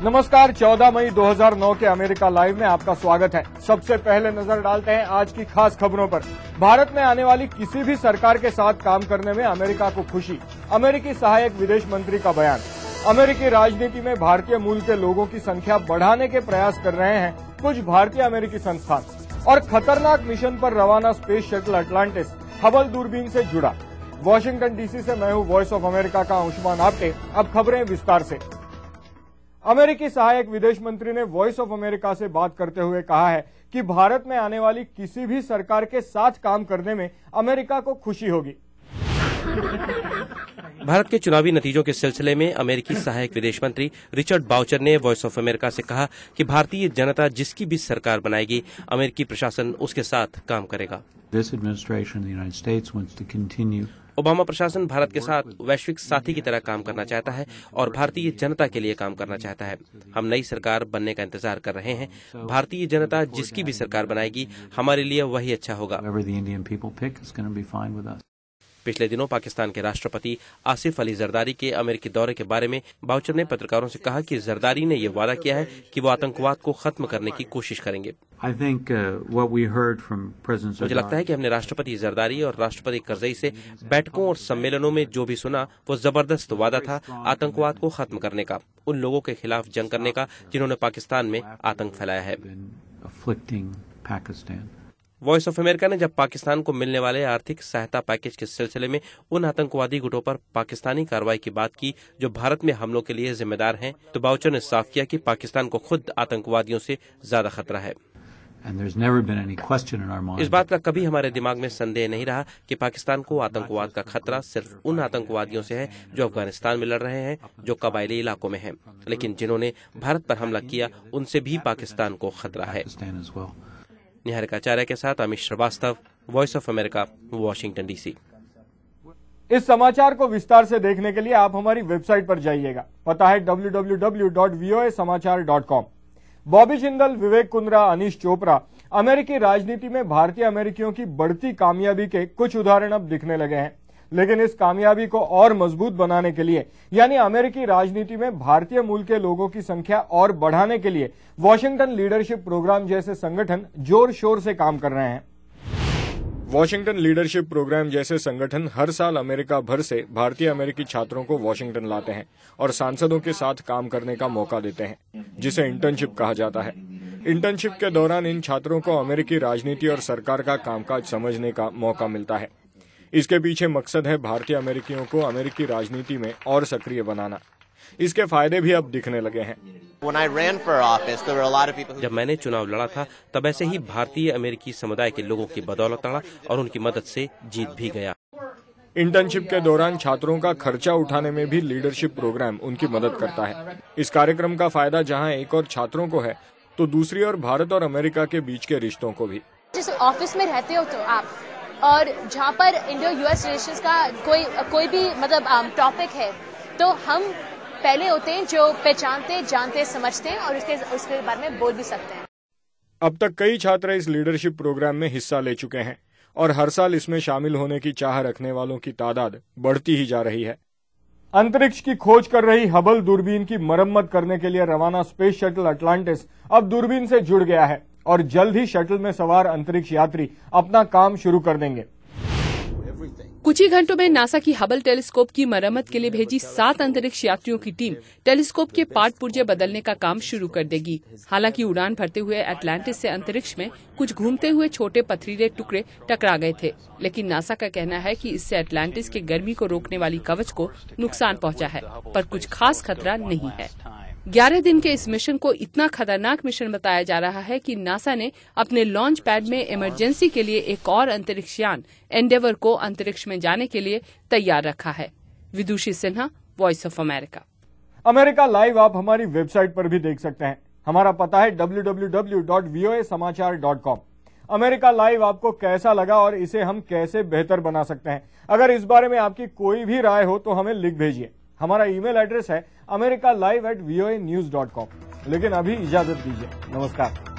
नमस्कार, 14 मई 2009 के America live में आपका स्वागत है। सबसे पहले नजर डालते हैं आज की खास खबरों पर। भारत में आने वाली किसी भी सरकार के साथ काम करने में अमेरिका को खुशी। अमेरिकी सहायक विदेश मंत्री का बयान। अमेरिकी राजनीति में भारतीय मूल के लोगों की संख्या बढ़ाने के प्रयास कर रहे हैं कुछ भारतीय अमेरिकी संस्थान। और खतरनाक मिशन पर रवाना स्पेस शटल अटलांटिस हबल दूरबीन से जुड़ा। वॉशिंगटन डीसी से मैं हूं वॉइस ऑफ अमेरिका का अंशुमान आप्टे। अब खबरें विस्तार से। अमेरिकी सहायक विदेश मंत्री ने वॉइस ऑफ अमेरिका से बात करते हुए कहा है कि भारत में आने वाली किसी भी सरकार के साथ काम करने में अमेरिका को खुशी होगी। भारत के चुनावी नतीजों के सिलसिले में अमेरिकी सहायक विदेश मंत्री रिचर्ड बाउचर ने वॉइस ऑफ अमेरिका से कहा कि भारतीय जनता जिसकी भी सरकार बनाएगी, अमेरिकी प्रशासन उसके साथ काम करेगा। ओबामा प्रशासन भारत के साथ वैश्विक साथी की तरह काम करना चाहता है और भारतीय जनता के लिए काम करना चाहता है। हम नई सरकार बनने का इंतजार कर रहे हैं। भारतीय जनता जिसकी भी सरकार बनाएगी, हमारे लिए वही अच्छा होगा। पिछले दिनों पाकिस्तान के राष्ट्रपति आसिफ अली जरदारी के अमेरिकी दौरे के बारे में बाउचर ने पत्रकारों से कहा कि जरदारी ने ये वादा किया है कि वो आतंकवाद को खत्म करने की कोशिश करेंगे। मुझे लगता है कि हमने राष्ट्रपति जरदारी और राष्ट्रपति करजई से बैठकों और सम्मेलनों में जो भी सुना वो जबरदस्त वादा था आतंकवाद को खत्म करने का, उन लोगों के खिलाफ जंग करने का जिन्होंने पाकिस्तान में आतंक फैलाया है। वॉइस ऑफ अमेरिका ने जब पाकिस्तान को मिलने वाले आर्थिक सहायता पैकेज के सिलसिले में उन आतंकवादी गुटों पर पाकिस्तानी कार्रवाई की बात की जो भारत में हमलों के लिए जिम्मेदार हैं, तो बाउचर ने साफ किया कि पाकिस्तान को खुद आतंकवादियों से ज्यादा खतरा है। इस बात का कभी हमारे दिमाग में संदेह नहीं रहा कि पाकिस्तान को आतंकवाद का खतरा सिर्फ उन आतंकवादियों से है जो अफगानिस्तान में लड़ रहे हैं, जो कबायली इलाकों में हैं, लेकिन जिन्होंने भारत पर हमला किया उनसे भी पाकिस्तान को खतरा है। निहारिका आचार्य के साथ Amit Srivastava, Voice of America, Washington DC. इस समाचार को विस्तार से देखने के लिए आप हमारी वेबसाइट पर जाइएगा। पता है www.voasamachaar.com। बॉबी जिंदल, विवेक कुंद्रा, अनीश चोपड़ा अमेरिकी राजनीति में भारतीय अमेरिकियों की बढ़ती कामयाबी के कुछ उदाहरण अब दिखने लगे हैं। लेकिन इस कामयाबी को और मजबूत बनाने के लिए, यानी अमेरिकी राजनीति में भारतीय मूल के लोगों की संख्या और बढ़ाने के लिए वॉशिंगटन लीडरशिप प्रोग्राम जैसे संगठन जोर शोर से काम कर रहे हैं। वॉशिंगटन लीडरशिप प्रोग्राम जैसे संगठन हर साल अमेरिका भर से भारतीय अमेरिकी छात्रों को वॉशिंगटन लाते हैं और सांसदों के साथ काम करने का मौका देते हैं, जिसे इंटर्नशिप कहा जाता है। इंटर्नशिप के दौरान इन छात्रों को अमेरिकी राजनीति और सरकार का कामकाज समझने का मौका मिलता है। इसके पीछे मकसद है भारतीय अमेरिकियों को अमेरिकी राजनीति में और सक्रिय बनाना। इसके फायदे भी अब दिखने लगे हैं। जब मैंने चुनाव लड़ा था तब ऐसे ही भारतीय अमेरिकी समुदाय के लोगों की बदौलत लड़ा और उनकी मदद से जीत भी गया। इंटर्नशिप के दौरान छात्रों का खर्चा उठाने में भी लीडरशिप प्रोग्राम उनकी मदद करता है। इस कार्यक्रम का फायदा जहां एक और छात्रों को है, तो दूसरी ओर भारत और अमेरिका के बीच के रिश्तों को भी। जिस ऑफिस में रहते हो तो आप, और जहाँ पर इंडो यूएस रिलेशंस का कोई भी मतलब टॉपिक है, तो हम पहले होते हैं जो पहचानते, जानते, समझते हैं और उसके बारे में बोल भी सकते हैं। अब तक कई छात्र इस लीडरशिप प्रोग्राम में हिस्सा ले चुके हैं और हर साल इसमें शामिल होने की चाह रखने वालों की तादाद बढ़ती ही जा रही है। अंतरिक्ष की खोज कर रही हबल दूरबीन की मरम्मत करने के लिए रवाना स्पेस शटल अटलांटिस अब दूरबीन से जुड़ गया है और जल्द ही शटल में सवार अंतरिक्ष यात्री अपना काम शुरू कर देंगे। कुछ ही घंटों में नासा की हबल टेलीस्कोप की मरम्मत के लिए भेजी 7 अंतरिक्ष यात्रियों की टीम टेलीस्कोप के पार्ट पुर्जे बदलने का काम शुरू कर देगी। हालांकि उड़ान भरते हुए अटलांटिस से अंतरिक्ष में कुछ घूमते हुए छोटे पथरीले टुकड़े टकरा गए थे, लेकिन नासा का कहना है कि इससे अटलांटिस के गर्मी को रोकने वाली कवच को नुकसान पहुंचा है, पर कुछ खास खतरा नहीं है। 11 दिन के इस मिशन को इतना खतरनाक मिशन बताया जा रहा है कि नासा ने अपने लॉन्च पैड में इमरजेंसी के लिए एक और अंतरिक्ष यान एंडेवर को अंतरिक्ष में जाने के लिए तैयार रखा है। Vidushi Sinha, voice of America. America live आप हमारी वेबसाइट पर भी देख सकते हैं। हमारा पता है www.voasamachaar.com। अमेरिका लाइव आपको कैसा लगा और इसे हम कैसे बेहतर बना सकते हैं? अगर इस बारे में आपकी कोई भी राय हो तो हमें लिख भेजिए। हमारा ईमेल एड्रेस है americalive@voanews.com। लेकिन अभी इजाजत दीजिए। नमस्कार।